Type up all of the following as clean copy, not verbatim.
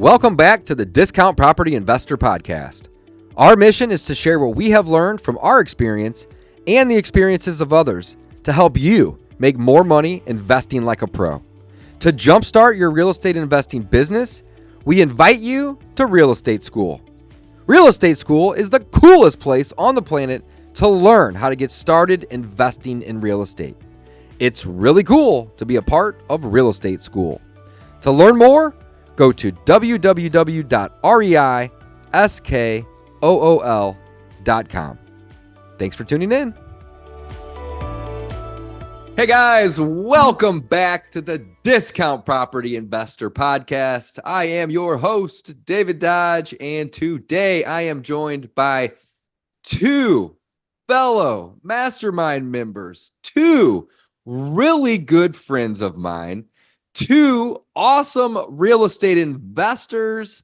Welcome back to the Discount Property Investor Podcast. Our mission is to share what we have learned from our experience and the experiences of others to help you make more money investing like a pro. To jumpstart your real estate investing business, we invite you to Real Estate School. Real Estate School is the coolest place on the planet to learn how to get started investing in real estate. It's really cool to be a part of Real Estate School. To learn more, go to www.reiskool.com. Thanks for tuning in. Hey guys, welcome back to the Discount Property Investor Podcast. I am your host, David Dodge, and today I am joined by two fellow mastermind members, two really good friends of mine, two awesome real estate investors,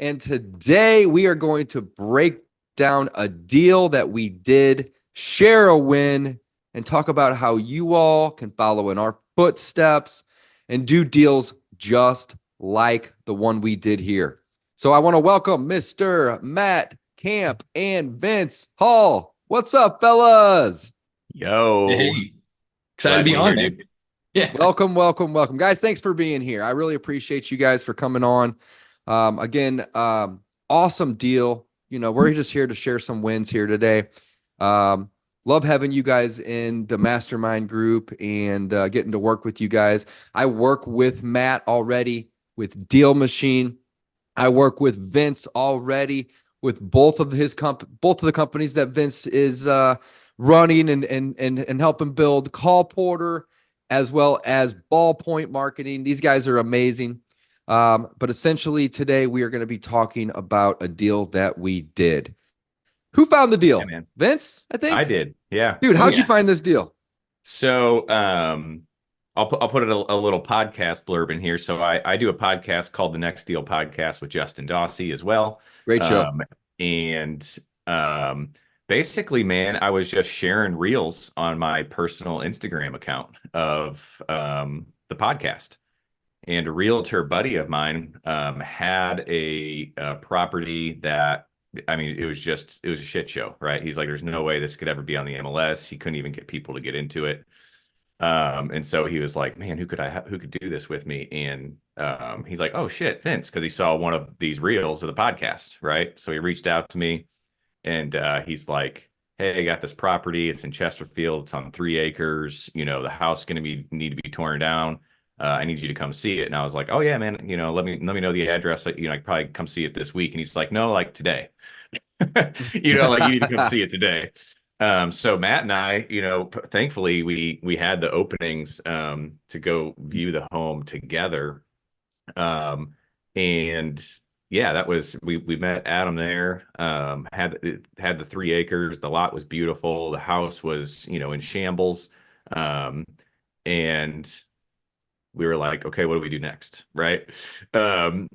and today we are going to break down a deal that we did, share a win, and talk about how you all can follow in our footsteps and do deals just like the one we did here. So I want to welcome Mr. Matt Kamp and Vince Hall. What's up, fellas? Yo. Hey. Excited to be on, dude. Yeah. Welcome. Guys, thanks for being here. I really appreciate you guys for coming on. Again, awesome deal. You know, we're just here to share some wins here today. Love having you guys in the mastermind group and getting to work with you guys. I work with Matt already with Deal Machine. I work with Vince already with both of the companies that Vince is running and helping build, Call Porter, as well as Ballpoint Marketing. These guys are amazing. But essentially today we are going to be talking about a deal that we did. Who found the deal? Yeah, man. Vince, I think. I did. Yeah. Dude, how'd you find this deal? So I'll put a little podcast blurb in here. So I do a podcast called the Next Deal Podcast with Justin Dawsey as well. Great show. Basically, man, I was just sharing reels on my personal Instagram account of the podcast. And a realtor buddy of mine had a property that, I mean, it was a shit show, right? He's like, there's no way this could ever be on the MLS. He couldn't even get people to get into it. And so he was like, man, who could do this with me? And he's like, oh shit, Vince, because he saw one of these reels of the podcast, right? So he reached out to me and he's like, hey, I got this property. It's in Chesterfield. It's on 3 acres. You know, the house is going to need to be torn down. I need you to come see it. And I was like, oh yeah, man, you know, let me know the address. Like, you know, I could probably come see it this week. And he's like, no, like today. You know, like you need to come see it today. So Matt and I, you know, thankfully we had the openings to go view the home together. And yeah, that was we met Adam there. Had the 3 acres. The lot was beautiful. The house was, you know, in shambles. And we were like, okay, what do we do next? Right. You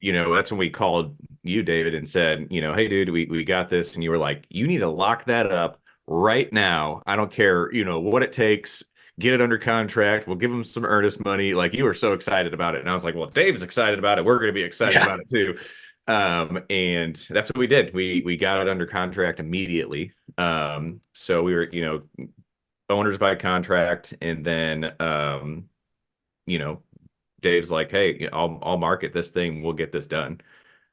know, that's when we called you, David, and said, you know, hey dude, we got this. And you were like, you need to lock that up right now. I don't care, you know, what it takes, get it under contract. We'll give them some earnest money. Like, you were so excited about it. And I was like, well, if Dave's excited about it, we're going to be excited about it too. And that's what we did. We got it under contract immediately. So we were, you know, owners by contract. And then, you know, Dave's like, hey, I'll market this thing. We'll get this done.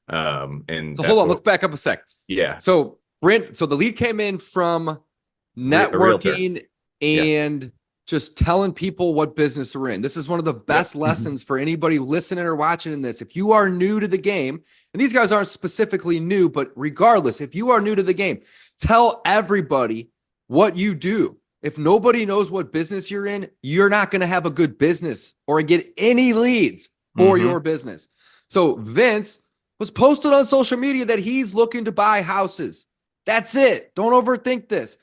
And so hold on, let's back up a sec. Yeah. So Brent, so the lead came in from networking and just telling people what business we're in. This is one of the best lessons for anybody listening or watching this. If you are new to the game, and these guys aren't specifically new, but regardless, if you are new to the game, tell everybody what you do. If nobody knows what business you're in, you're not going to have a good business or get any leads for your business. So Vince was posted on social media that he's looking to buy houses. That's it. Don't overthink this.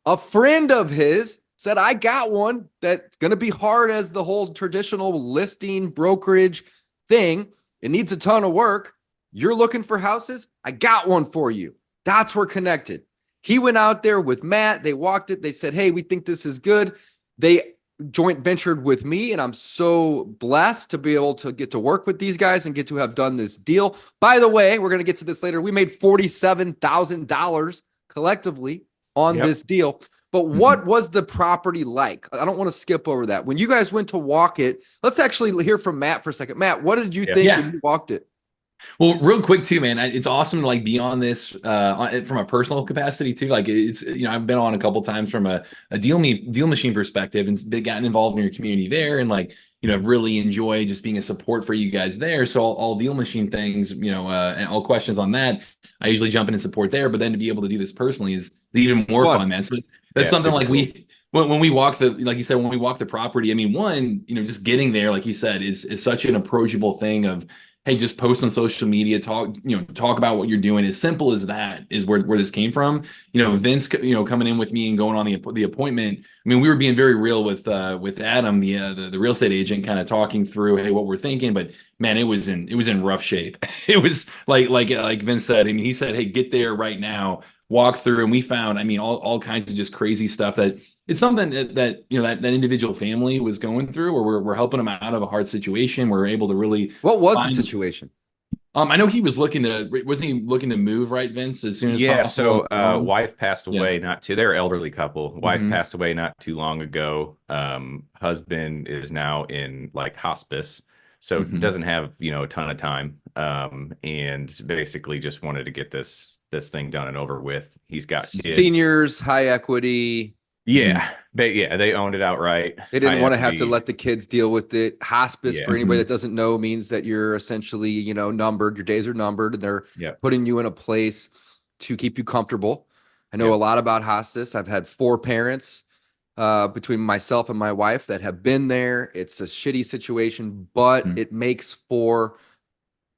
A friend of his said, I got one that's going to be hard as the whole traditional listing brokerage thing. It needs a ton of work. You're looking for houses? I got one for you. That's where we're connected. He went out there with Matt. They walked it. They said, hey, we think this is good. They joint ventured with me, and I'm so blessed to be able to get to work with these guys and get to have done this deal. By the way, we're going to get to this later. We made $47,000 collectively on this deal. But what was the property like? I don't want to skip over that. When you guys went to walk it, let's actually hear from Matt for a second. Matt, what did you think when you walked it? Well, real quick too, man, it's awesome to like be on this from a personal capacity too. Like it's, you know, I've been on a couple times from a deal machine perspective and gotten involved in your community there, and like, you know, really enjoy just being a support for you guys there. So all deal machine things, you know, and all questions on that, I usually jump in and support there. But then to be able to do this personally is even more fun, man. So that's something like cool. When we walk like you said, when we walk the property, I mean, one, you know, just getting there, like you said, is such an approachable thing of, hey, just post on social media, talk about what you're doing. As simple as that is where this came from. You know, Vince, you know, coming in with me and going on the appointment. I mean, we were being very real with Adam, the real estate agent, kind of talking through, hey, what we're thinking. But man, it was in rough shape. It was like Vince said. I mean, he said, hey, get there right now, walk through, and we found, I mean, all kinds of just crazy stuff that it's something that you know that individual family was going through, where we're helping them out of a hard situation. We're able to really. What was the situation? I know he was wasn't he looking to move, right, Vince, as soon as possible? So wife passed away they're elderly couple. Wife passed away not too long ago. Husband is now in like hospice, so doesn't have, you know, a ton of time. And basically just wanted to get this thing done and over with. He's got seniors, high equity. Yeah, but yeah, they owned it outright. They didn't want to have to let the kids deal with it. Hospice, for anybody that doesn't know, means that you're essentially, you know, numbered. Your days are numbered, and they're putting you in a place to keep you comfortable. I know a lot about hospice. I've had 4 parents between myself and my wife that have been there. It's a shitty situation, but it makes for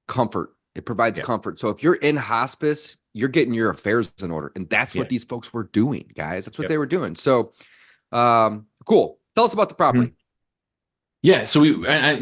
comfort. It provides comfort. So if you're in hospice, you're getting your affairs in order. And that's what these folks were doing, guys. That's what they were doing. So cool. Tell us about the property. Yeah. So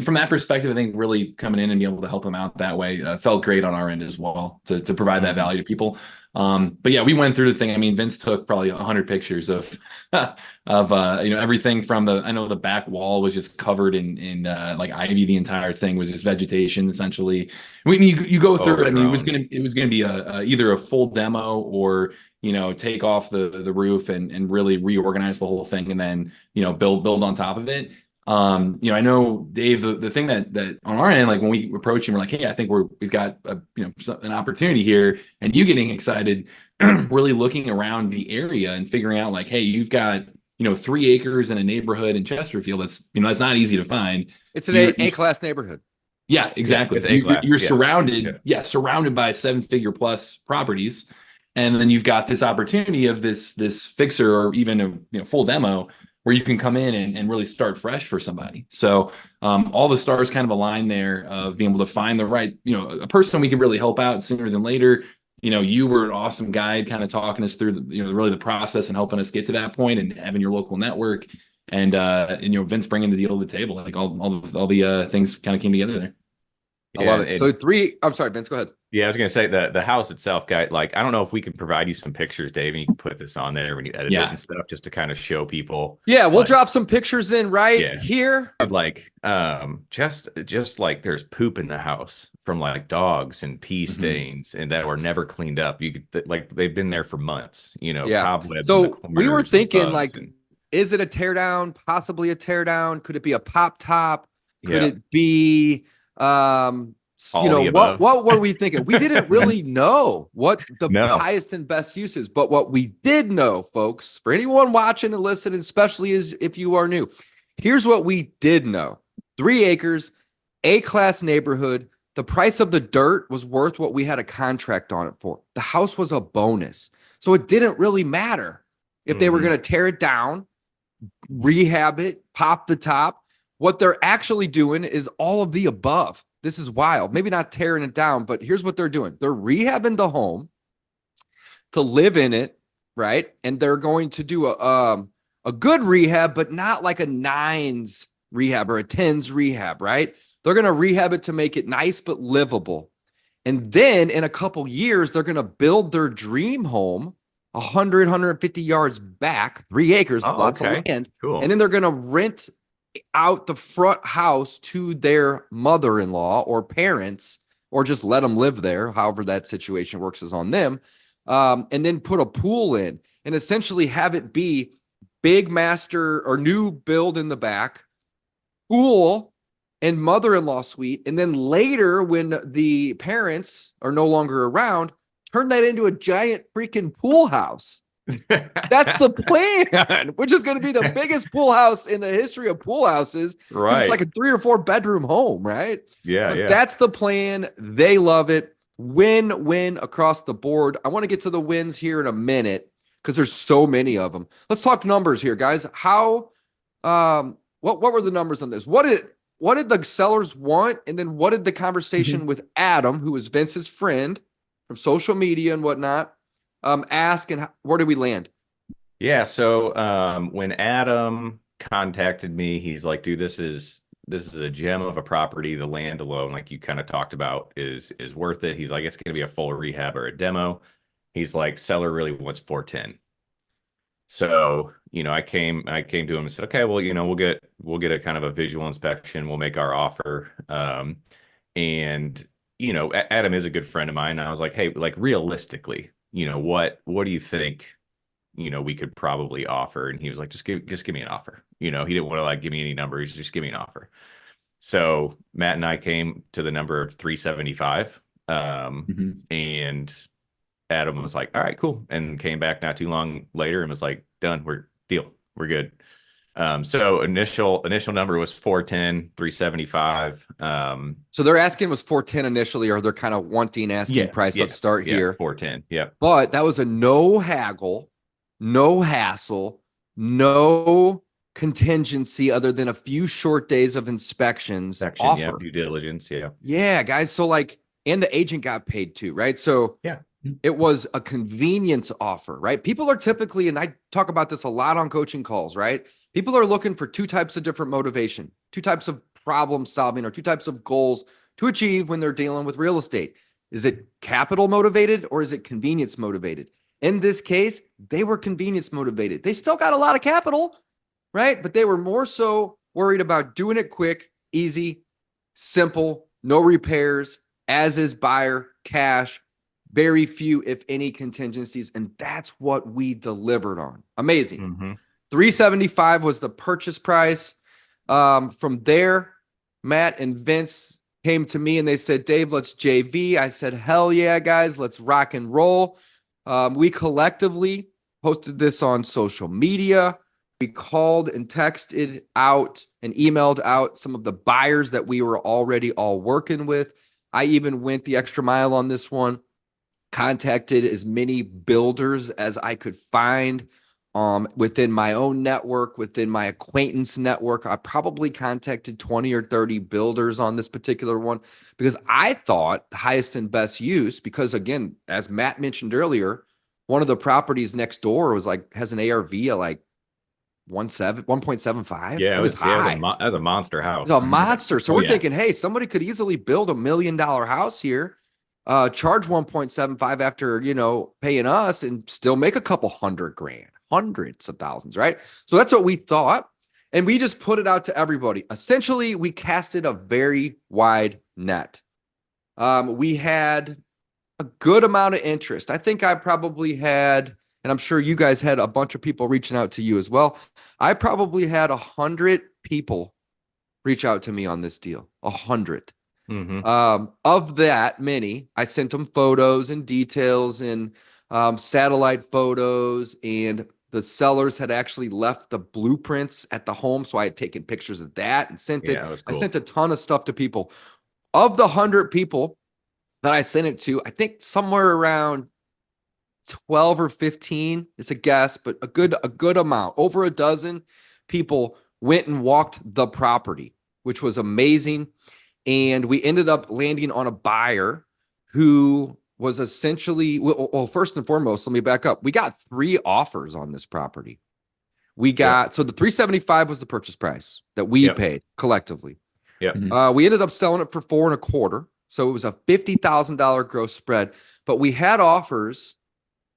from that perspective, I think really coming in and being able to help them out that way felt great on our end as well to provide that value to people. But yeah, we went through the thing. I mean, Vince took probably 100 pictures of you know, everything from I know the back wall was just covered in like ivy. The entire thing was just vegetation, essentially. When you go through it, I mean, it was gonna be either a full demo or, you know, take off the roof and really reorganize the whole thing, and then, you know, build on top of it. You know, I know Dave, the thing that on our end, like when we approach him, we're like, hey, I think we've got an opportunity here, and you getting excited, really looking around the area and figuring out like, hey, you've got, you know, 3 acres in a neighborhood in Chesterfield. That's, you know, that's not easy to find. It's an A-class neighborhood. Yeah, exactly. Yeah, you're surrounded, surrounded by 7-figure plus properties. And then you've got this opportunity of this fixer or even a, you know, full demo where you can come in and really start fresh for somebody. So all the stars kind of align there of being able to find the right, you know, a person we can really help out sooner than later. You know, you were an awesome guide, kind of talking us through you know, really the process and helping us get to that point, and having your local network, and you know, Vince bringing the deal to the table. Like all the things kind of came together there. I love it. So I'm sorry, Vince, go ahead. Yeah, I was going to say the house itself, guy. Like, I don't know if we can provide you some pictures, Dave, and you can put this on there when you edit it and stuff, just to kind of show people. Yeah, we'll drop some pictures in here. Like, just like there's poop in the house from like dogs and pee stains, and that were never cleaned up. You could like they've been there for months. You know, cobwebs. So we were thinking like, is it a tear down? Possibly a tear down? Could it be a pop top? Could it be you know, what were we thinking? We didn't really know what the highest and best use is, but what we did know, folks, for anyone watching and listening, especially if you are new, here's what we did know. 3 acres, A-class neighborhood. The price of the dirt was worth what we had a contract on it for. The house was a bonus. So it didn't really matter if they were going to tear it down, rehab it, pop the top. What they're actually doing is all of the above. This is wild. Maybe not tearing it down, but here's what they're doing. They're rehabbing the home to live in it, right? And they're going to do a good rehab, but not like a 9s rehab or a 10s rehab, right? They're going to rehab it to make it nice but livable. And then in a couple years, they're going to build their dream home 150 yards back, 3 acres, lots of land. Cool. And then they're going to rent out the front house to their mother-in-law or parents, or just let them live there. However that situation works is on them. And then put a pool in and essentially have it be big master or new build in the back, pool and mother-in-law suite. And then later, when the parents are no longer around, turn that into a giant freaking pool house. That's the plan, which is going to be the biggest pool house in the history of pool houses. Right. It's like a 3 or 4 bedroom home, right? Yeah, But yeah. that's the plan. They love it. Win across the board. I want to get to the wins here in a minute because there's so many of them. Let's talk numbers here, guys. How, what were the numbers on this? What did the sellers want? And then what did the conversation with Adam, who was Vince's friend from social media and whatnot, ask, and where did we land? Yeah. So when Adam contacted me, he's like, dude, this is a gem of a property. The land alone, like you kind of talked about, is worth it. He's like, it's going to be a full rehab or a demo. He's like, seller really wants 410. So, I came to him and said, okay, well, we'll get a kind of a visual inspection. We'll make our offer. And Adam is a good friend of mine. And I was like, hey, like realistically, what do you think, we could probably offer? And he was like, just give me an offer. He didn't want to like give me any numbers, just give me an offer. So Matt and I came to the number of 375. And Adam was like, all right, cool. And came back not too long later and was like, done, we're good. So initial number was 410, 375. So they're asking was 410 initially, or they're kind of asking price. Let's start here. 410. Yeah. But that was a no haggle, no hassle, no contingency other than a few short days of inspections. Offer. Yeah, due diligence. Yeah. Yeah, guys. So and the agent got paid too, right? So yeah. It was a convenience offer, right? People are typically, and I talk about this a lot on coaching calls, right? People are looking for 2 types of different motivation, 2 types of problem solving, or 2 types of goals to achieve when they're dealing with real estate. Is it capital motivated or is it convenience motivated? In this case, they were convenience motivated. They still got a lot of capital, right? But they were more so worried about doing it quick, easy, simple, no repairs, as is buyer, cash, very few, if any, contingencies. And that's what we delivered on. Amazing. 375 was the purchase price. From there, Matt and Vince came to me and they said, Dave, let's JV. I said, hell yeah, guys, let's rock and roll. We collectively posted this on social media. We called and texted out and emailed out some of the buyers that we were already all working with. I even went the extra mile on this one. Contacted as many builders as I could find within my own network, within my acquaintance network. I probably contacted 20 or 30 builders on this particular one because I thought the highest and best use, because again, as Matt mentioned earlier, one of the properties next door has an ARV of like 1.75. Yeah, it was high. That was a monster house. It was a monster. So we're thinking, hey, somebody could easily build $1 million house here. Charge 1.75 after, paying us and still make a couple $100,000, hundreds of thousands, right? So that's what we thought. And we just put it out to everybody. Essentially, we casted a very wide net. We had a good amount of interest. I think I probably had, and I'm sure you guys had a bunch of people reaching out to you as well. I probably had 100 people reach out to me on this deal, 100. Of that many, I sent them photos and details and satellite photos, and the sellers had actually left the blueprints at the home. So I had taken pictures of that and sent it. Cool. I sent a ton of stuff to people. Of the 100 people that I sent it to, I think somewhere around 12 or 15 is a guess, but a good amount, over a dozen people went and walked the property, which was amazing. And we ended up landing on a buyer who was essentially, well, first and foremost, let me back up. We got 3 offers on this property. We got, so the 375 was the purchase price that we paid collectively. We ended up selling it for 4.25. So it was a $50,000 gross spread, but we had offers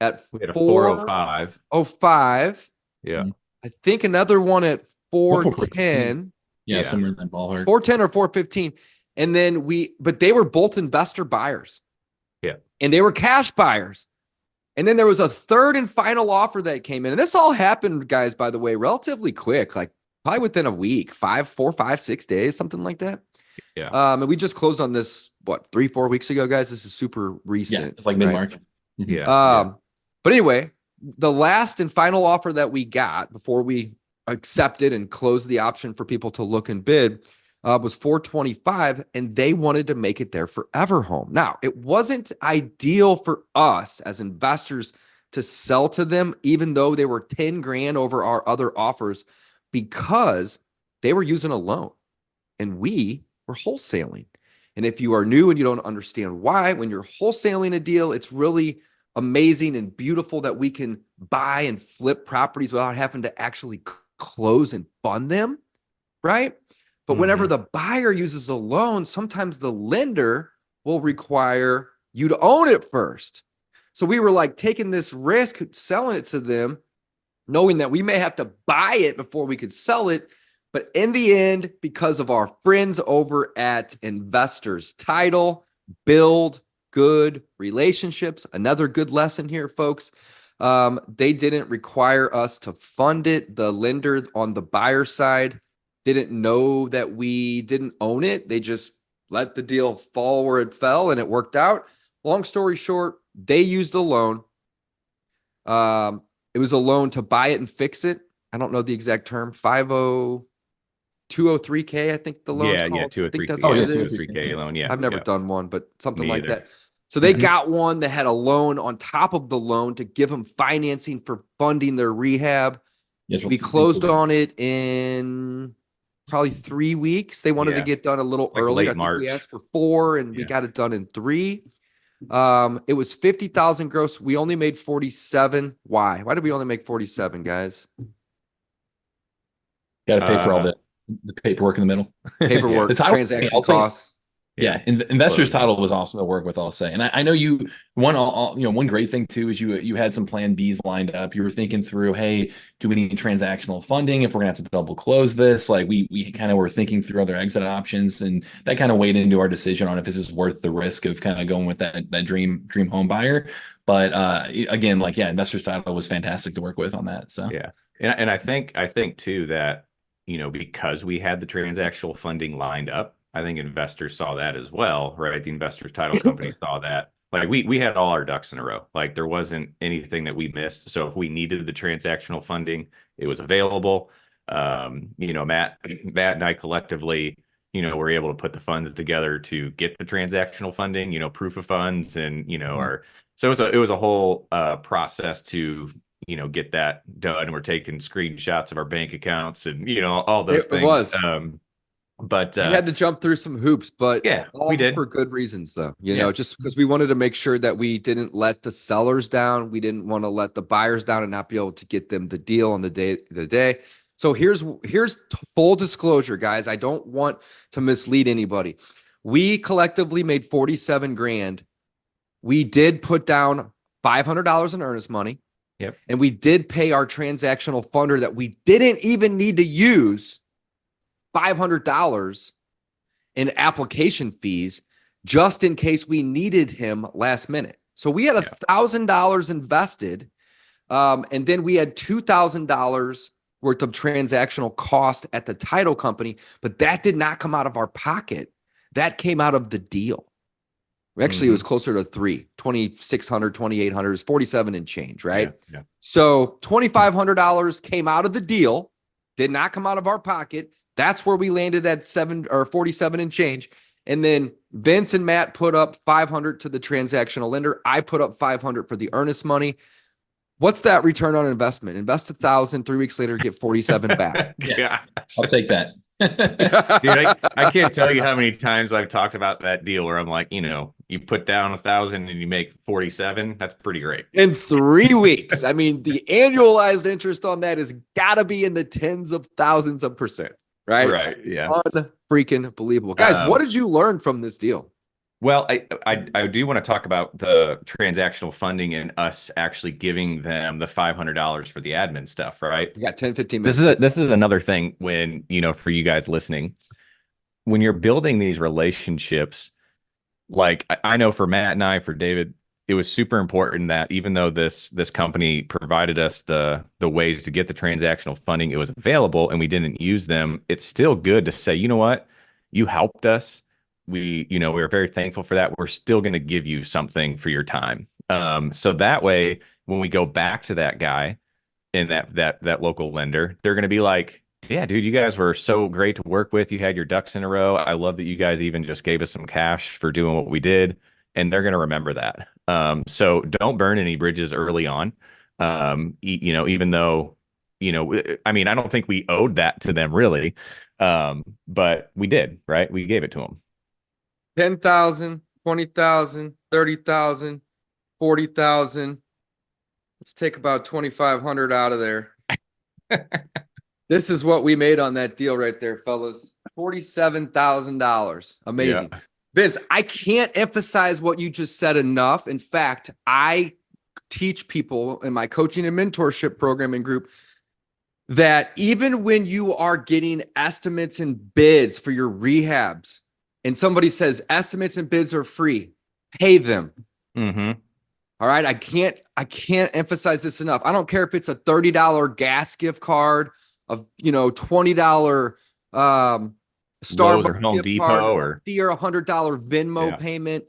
at We had a 405. 405. Yeah. I think another one at 410. 410. Yeah, somewhere in that ballpark. 410 or 415. And then but they were both investor buyers. Yeah. And they were cash buyers. And then there was a third and final offer that came in. And this all happened, guys, by the way, relatively quick, like probably within a week, 4, 5, 6 days, something like that. Yeah. And we just closed on this, 3-4 weeks ago, guys? This is super recent. Yeah, it's like mid-March. Right? Yeah. But anyway, the last and final offer that we got before we accepted and closed the option for people to look and bid was 425, and they wanted to make it their forever home. Now, it wasn't ideal for us as investors to sell to them, even though they were 10 grand over our other offers, because they were using a loan and we were wholesaling. And if you are new and you don't understand why, when you're wholesaling a deal, it's really amazing and beautiful that we can buy and flip properties without having to actually close and fund them, right? But whenever the buyer uses a loan, sometimes the lender will require you to own it first. So we were like taking this risk, selling it to them, knowing that we may have to buy it before we could sell it. But in the end, because of our friends over at Investors Title, build good relationships. Another good lesson here, folks. They didn't require us to fund it. The lender on the buyer side didn't know that we didn't own it. They just let the deal fall where it fell, and it worked out. Long story short, they used a loan. It was a loan to buy it and fix it. I don't know the exact term. 203K, I think the loan's called. Yeah, I think 203K. that's what it is. 203K loan. Yeah. I've never done one, but something Me like either. that. So they got one that had a loan on top of the loan to give them financing for funding their rehab. Yes, We closed on it in probably 3 weeks. They wanted to get done a little like earlier. late I think March. we asked for 4 and we got it done in 3. It was 50,000 gross. We only made 47. Why? Why did we only make 47, guys? Got to pay for all the paperwork in the middle. Paperwork, The title, transaction I'll say- costs. Yeah, Investors Title was awesome to work with, I'll say. And I know you one great thing too is you had some plan Bs lined up. You were thinking through, hey, do we need transactional funding if we're gonna have to double close this? Like we kind of were thinking through other exit options, and that kind of weighed into our decision on if this is worth the risk of kind of going with that dream home buyer. But again, Investors Title was fantastic to work with on that. So yeah, and I think too that because we had the transactional funding lined up, I think investors saw that as well, right? The Investors Title Company saw that. Like we had all our ducks in a row. Like there wasn't anything that we missed. So if we needed the transactional funding, it was available. Matt and I collectively, were able to put the funds together to get the transactional funding, proof of funds, and so it was a whole process to get that done. We're taking screenshots of our bank accounts and all those things. It was. But we had to jump through some hoops, but we did for good reasons, though. Just because we wanted to make sure that we didn't let the sellers down, we didn't want to let the buyers down and not be able to get them the deal on the day. So here's full disclosure, guys. I don't want to mislead anybody. We collectively made 47 grand. We did put down $500 in earnest money. Yep. And we did pay our transactional funder that we didn't even need to use $500 in application fees just in case we needed him last minute. So we had $1,000 invested, and then we had $2,000 worth of transactional cost at the title company, but that did not come out of our pocket. That came out of the deal. Actually, it was closer to 2,600, 2,800, it was 47 and change, right? Yeah. So $2,500 came out of the deal, did not come out of our pocket. That's where we landed at 47 and change. And then Vince and Matt put up 500 to the transactional lender. I put up 500 for the earnest money. What's that return on investment? Invest 1,000, 3 weeks later, get 47 back. Yeah. I'll take that. Dude, I can't tell you how many times I've talked about that deal where I'm like, you put down 1,000 and you make 47. That's pretty great. In 3 weeks. I mean, the annualized interest on that has got to be in the tens of thousands of percent. Right. Yeah. Unfreaking believable. Guys, what did you learn from this deal? Well, I do want to talk about the transactional funding and us actually giving them the $500 for the admin stuff, right? We got 10, 15 This minutes. this is another thing when, for you guys listening, when you're building these relationships, like I know for Matt and I, for David, it was super important that even though this company provided us the ways to get the transactional funding, it was available and we didn't use them. It's still good to say, you know what, you helped us. We were very thankful for that. We're still going to give you something for your time. So that way, when we go back to that guy and that local lender, they're going to be like, yeah, dude, you guys were so great to work with. You had your ducks in a row. I love that you guys even just gave us some cash for doing what we did. And they're going to remember that. So don't burn any bridges early on. Even though, I mean, I don't think we owed that to them really. But we did, right? We gave it to them. 10,000, 20,000, 30,000, 40,000. Let's take about 2,500 out of there. This is what we made on that deal right there, fellas. $47,000. Amazing. Yeah. Vince, I can't emphasize what you just said enough. In fact, I teach people in my coaching and mentorship program and group that even when you are getting estimates and bids for your rehabs, and somebody says estimates and bids are free, pay them. Mm-hmm. All right. I can't emphasize this enough. I don't care if it's a $30 gas gift card, of $20 Starbucks Home gift Depot card, or $100 Venmo payment.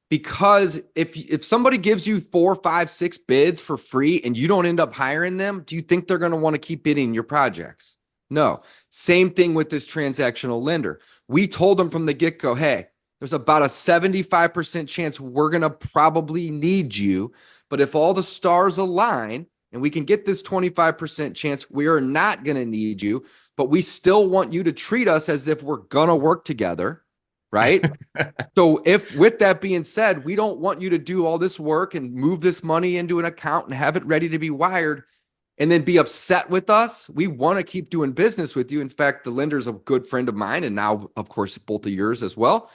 Because if somebody gives you 4, 5, 6 bids for free and you don't end up hiring them, do you think they're going to want to keep bidding your projects? No. Same thing with this transactional lender. We told them from the get-go, hey, there's about a 75% chance we're going to probably need you. But if all the stars align and we can get this 25% chance, we are not going to need you. But we still want you to treat us as if we're going to work together. Right. So if, with that being said, we don't want you to do all this work and move this money into an account and have it ready to be wired and then be upset with us. We want to keep doing business with you. In fact, the lender's a good friend of mine and now, of course, both of yours as well.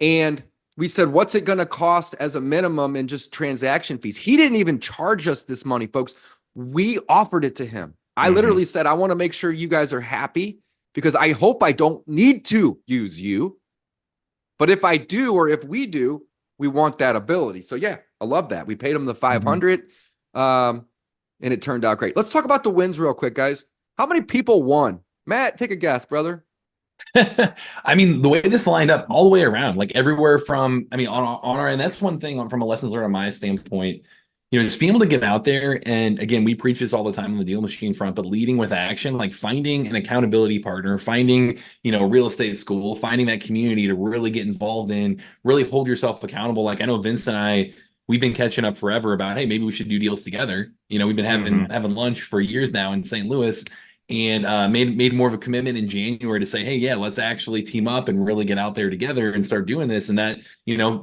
And we said, what's it going to cost as a minimum in just transaction fees? He didn't even charge us this money, folks. We offered it to him. I literally said, I want to make sure you guys are happy because I hope I don't need to use you. But if I do, or if we do, we want that ability. So yeah, I love that. We paid him the 500 and it turned out great. Let's talk about the wins real quick, guys. How many people won? Matt, take a guess, brother. I mean, the way this lined up all the way around, like everywhere from, I mean, on our end, that's one thing from a lessons learned on my standpoint, just being able to get out there. And again, we preach this all the time on the deal machine front, but leading with action, like finding an accountability partner, finding, real estate school, finding that community to really get involved in, really hold yourself accountable. Like I know Vince and I, we've been catching up forever about, hey, maybe we should do deals together. We've been having lunch for years now in St. Louis. And made more of a commitment in January to say, hey, yeah, let's actually team up and really get out there together and start doing this. And that,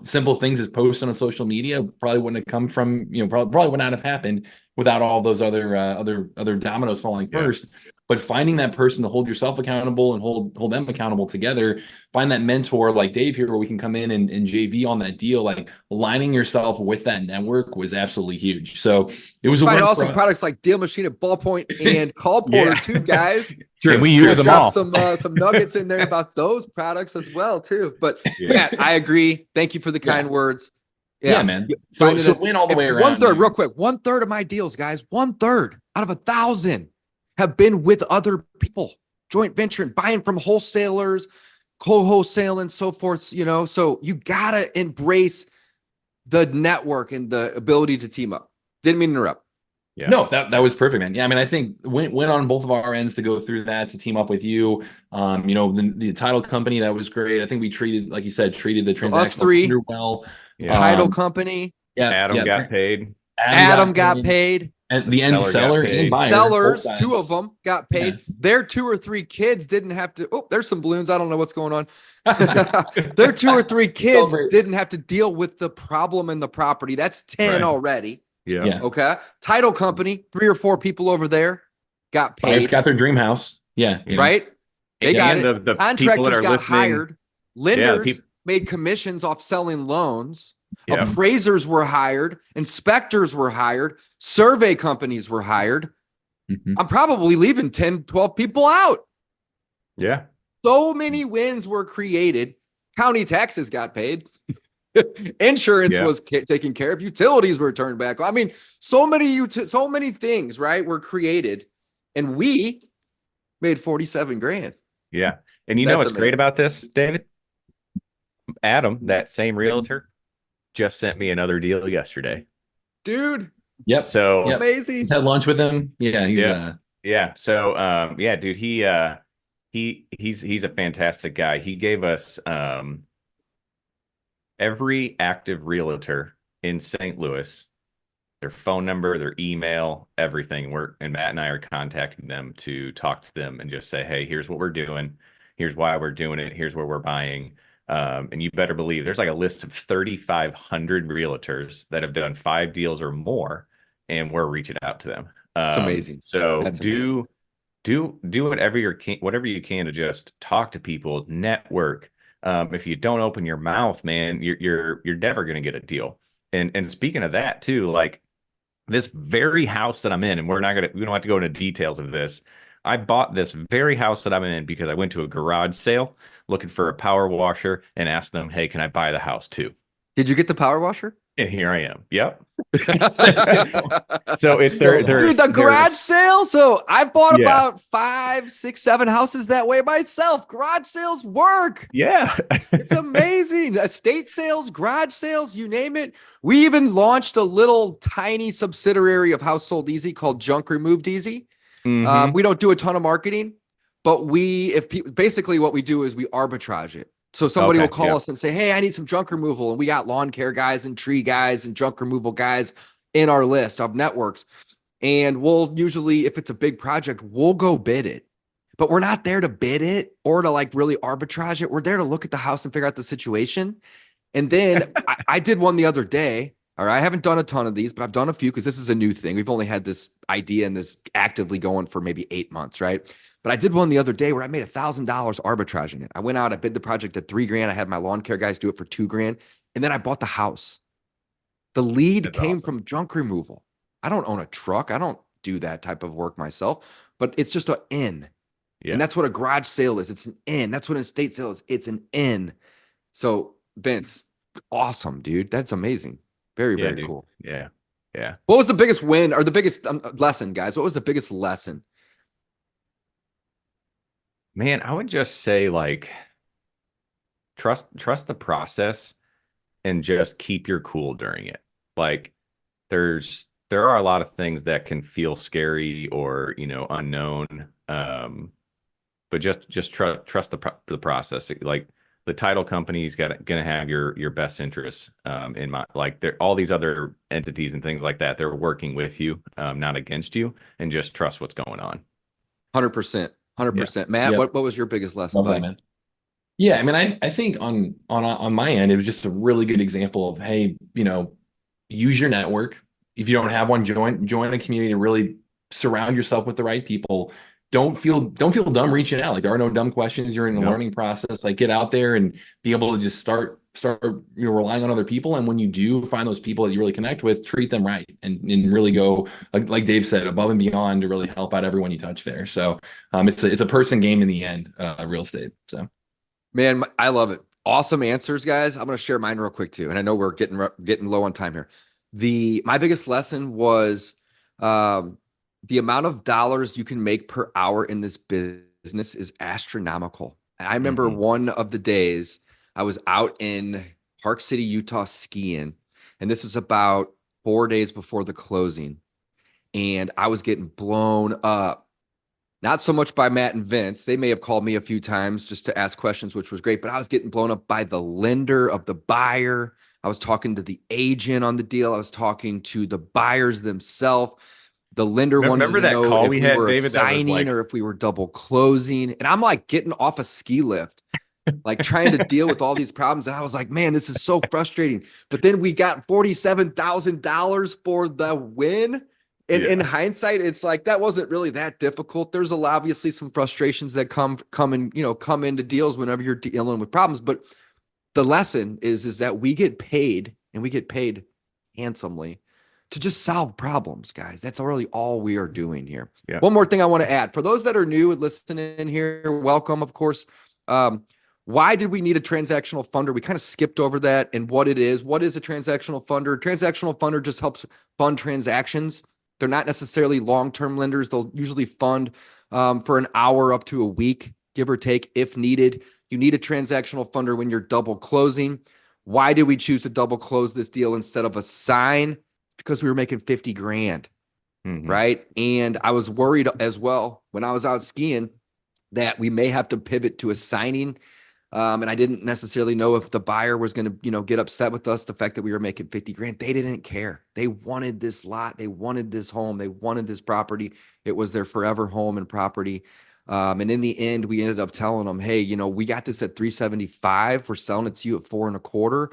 simple things as posting on social media probably wouldn't have come from, probably would not have happened without all those other dominoes falling first. But finding that person to hold yourself accountable and hold them accountable together, find that mentor like Dave here where we can come in and JV on that deal, like aligning yourself with that network was absolutely huge. So it was find awesome products like Deal Machine at Ballpoint and Call Porter too, guys. And we use them all. Some nuggets in there about those products as well too. But Matt, I agree. Thank you for the kind words. Yeah, man. So win all the way around. 1/3, real quick. 1/3 of my deals, guys. 1/3 out of 1,000 have been with other people, joint venturing, buying from wholesalers, co-wholesaling, so forth. So you gotta embrace the network and the ability to team up. Didn't mean to interrupt. Yeah. No, that was perfect, man. Yeah, I mean, I think went on both of our ends to go through that, to team up with you. The title company, that was great. I think we treated, like you said, the transaction well. Title company. Yeah, Adam got paid. Adam got paid. And the end seller and buyer. Sellers, 2 of them got paid. Yeah. Their 2 or 3 kids didn't have to. Oh, there's some balloons. I don't know what's going on. Their 2 or 3 kids didn't have to deal with the problem in the property. That's 10 already. Yeah. Okay. Title company, 3 or 4 people over there got paid. Buyers got their dream house. Yeah. Right. They got it. The contractors got hired. Lenders made commissions off selling loans. Yep. Appraisers were hired. Inspectors were hired. Survey companies were hired. I'm probably leaving 10, 12 people out. Yeah. So many wins were created. County taxes got paid. Insurance was taken care of. Utilities were turned back. I mean, so many things, right, were created, and we made 47 grand. Yeah. And you know what's great about this, David? Adam, that same realtor, just sent me another deal yesterday. Dude. Yep. So amazing. Had lunch with him. Yeah. He's So dude, he's a fantastic guy. He gave us every active realtor in St. Louis, their phone number, their email, everything. And Matt and I are contacting them to talk to them and just say, hey, here's what we're doing. Here's why we're doing it. Here's where we're buying. And you better believe there's like a list of 3,500 realtors that have done 5 deals or more, and we're reaching out to them. It's amazing. So do whatever you can to just talk to people, network. If you don't open your mouth, man, you're never going to get a deal. And speaking of that too, like this very house that I'm in, and we don't have to go into details of this. I bought this very house that I'm in because I went to a garage sale looking for a power washer and asked them, hey, can I buy the house too? Did you get the power washer? And here I am. Yep. So there's the garage sale. So I bought about 5, 6, 7 houses that way myself. Garage sales work. Yeah. It's amazing. Estate sales, garage sales, you name it. We even launched a little tiny subsidiary of House Sold Easy called Junk Removed Easy. We don't do a ton of marketing, but basically what we do is we arbitrage it. So somebody will call us and say, hey, I need some junk removal. And we got lawn care guys and tree guys and junk removal guys in our list of networks. And we'll usually, if it's a big project, we'll go bid it. But we're not there to bid it or to like really arbitrage it. We're there to look at the house and figure out the situation. And then I did one the other day. All right. I haven't done a ton of these, but I've done a few because this is a new thing. We've only had this idea and this actively going for maybe 8 months, right? But I did one the other day where I made $1,000 arbitraging it. I went out, I bid the project at $3 grand. I had my lawn care guys do it for $2 grand. And then I bought the house. The lead came from junk removal. I don't own a truck. I don't do that type of work myself, but it's just an in. Yeah. And that's what a garage sale is. It's an in. That's what an estate sale is. It's an in. So Vince, awesome, dude. That's amazing. Very, very cool. Yeah. Yeah. What was the biggest win or the biggest lesson, guys? What was the biggest lesson? Man, I would just say like trust the process and just keep your cool during it. Like there are a lot of things that can feel scary or, unknown. But just trust the process. Like the title company's gonna have your best interests in mind. Like all these other entities and things like that, they're working with you, not against you, and just trust what's going on. 100%. 100%. Matt, what was your biggest lesson, buddy? Man. Yeah, I mean, I think on my end, it was just a really good example of, hey, use your network. If you don't have one, join a community and really surround yourself with the right people. Don't feel dumb reaching out. Like there are no dumb questions. You're in the learning process. Like get out there and be able to just start relying on other people. And when you do find those people that you really connect with, treat them right and really go like Dave said, above and beyond to really help out everyone you touch there. So it's a person game in the end, real estate. So man, I love it. Awesome answers, guys. I'm going to share mine real quick too. And I know we're getting low on time here. My biggest lesson was the amount of dollars you can make per hour in this business is astronomical. I remember one of the days I was out in Park City, Utah skiing, and this was about 4 days before the closing. And I was getting blown up, not so much by Matt and Vince. They may have called me a few times just to ask questions, which was great, but I was getting blown up by the lender of the buyer. I was talking to the agent on the deal. I was talking to the buyers themselves. The lender wanted to know call if we were David, signing or if we were double closing. And I'm like getting off a ski lift, like trying to deal with all these problems. And I was like, man, this is so frustrating. But then we got $47,000 for the win. And in hindsight, it's like, that wasn't really that difficult. There's obviously some frustrations that come into deals whenever you're dealing with problems. But the lesson is that we get paid, and we get paid handsomely, to just solve problems, guys. That's really all we are doing here. Yeah. One more thing I want to add for those that are new and listening here, welcome, of course. Why did we need a transactional funder? We kind of skipped over that and what it is. What is a transactional funder? Transactional funder just helps fund transactions. They're not necessarily long-term lenders. They'll usually fund for an hour up to a week, give or take, if needed. You need a transactional funder when you're double closing. Why did we choose to double close this deal instead of a sign? Because we were making 50 grand, right? And I was worried as well when I was out skiing that we may have to pivot to a signing. And I didn't necessarily know if the buyer was going to, get upset with us, the fact that we were making 50 grand. They didn't care. They wanted this lot. They wanted this home. They wanted this property. It was their forever home and property. And in the end, we ended up telling them, hey, we got this at 375. We're selling it to you at 4.25.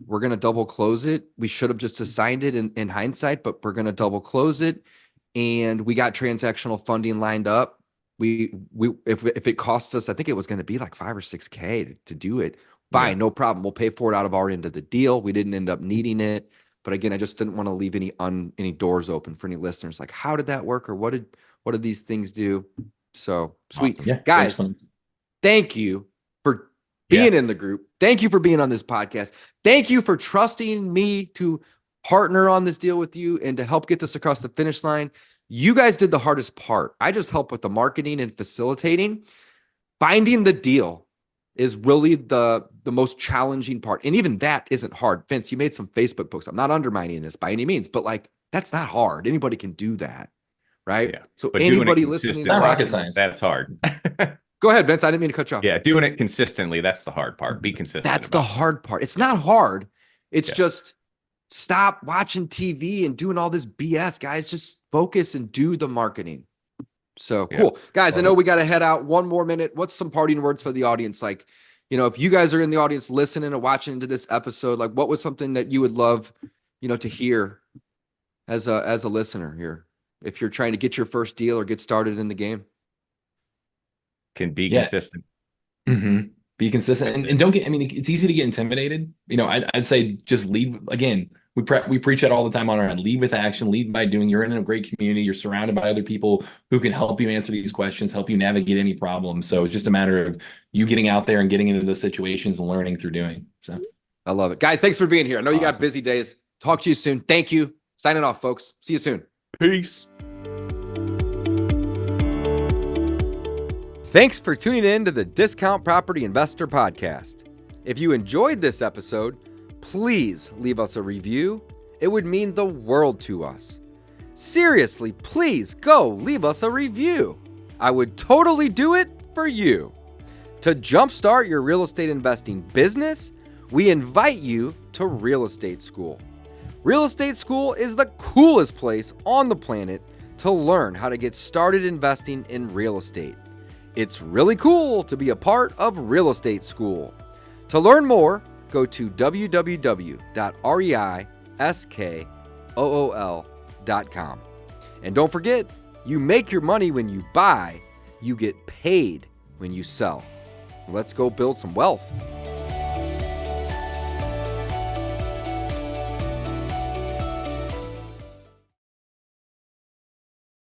We're going to double close it. We should have just assigned it in hindsight, but we're going to double close it. And we got transactional funding lined up. If it costs us, I think it was going to be like $5 or $6K to do it. Fine, no problem. We'll pay for it out of our end of the deal. We didn't end up needing it. But again, I just didn't want to leave any doors open for any listeners. Like, how did that work? Or what did these things do? So sweet. Awesome. Yeah, guys, thank you for being in the group. Thank you for being on this podcast. Thank you for trusting me to partner on this deal with you and to help get this across the finish line. You guys did the hardest part. I just help with the marketing and facilitating. Finding the deal is really the most challenging part. And even that isn't hard. Vince, you made some Facebook posts. I'm not undermining this by any means, but that's not hard. Anybody can do that. Right. Yeah. So but anybody listening, not rocket science. That's hard. Go ahead, Vince. I didn't mean to cut you off. Yeah. Doing it consistently. That's the hard part. Be consistent. That's the hard part. It's not hard. It's just stop watching TV and doing all this BS, guys. Just focus and do the marketing. So cool. Guys, I know we got to head out. One more minute. What's some parting words for the audience? Like, if you guys are in the audience listening and watching to this episode, like what was something that you would love, to hear as a listener here? If you're trying to get your first deal or get started in the game. Can be consistent. Be consistent and don't get, it's easy to get intimidated. I'd say just lead. Again, we preach that all the time on our end. Lead with action, lead by doing. You're in a great community. You're surrounded by other people who can help you answer these questions, help you navigate any problems. So it's just a matter of you getting out there and getting into those situations and learning through doing. So I love it. Guys, thanks for being here. I know you got busy days. Talk to you soon. Thank you. Signing off, folks. See you soon. Peace. Thanks for tuning in to the Discount Property Investor Podcast. If you enjoyed this episode, please leave us a review. It would mean the world to us. Seriously, please go leave us a review. I would totally do it for you. To jumpstart your real estate investing business, we invite you to Real Estate School. Real Estate School is the coolest place on the planet to learn how to get started investing in real estate. It's really cool to be a part of Real Estate School. To learn more, go to www.reiskool.com. And don't forget, you make your money when you buy, you get paid when you sell. Let's go build some wealth.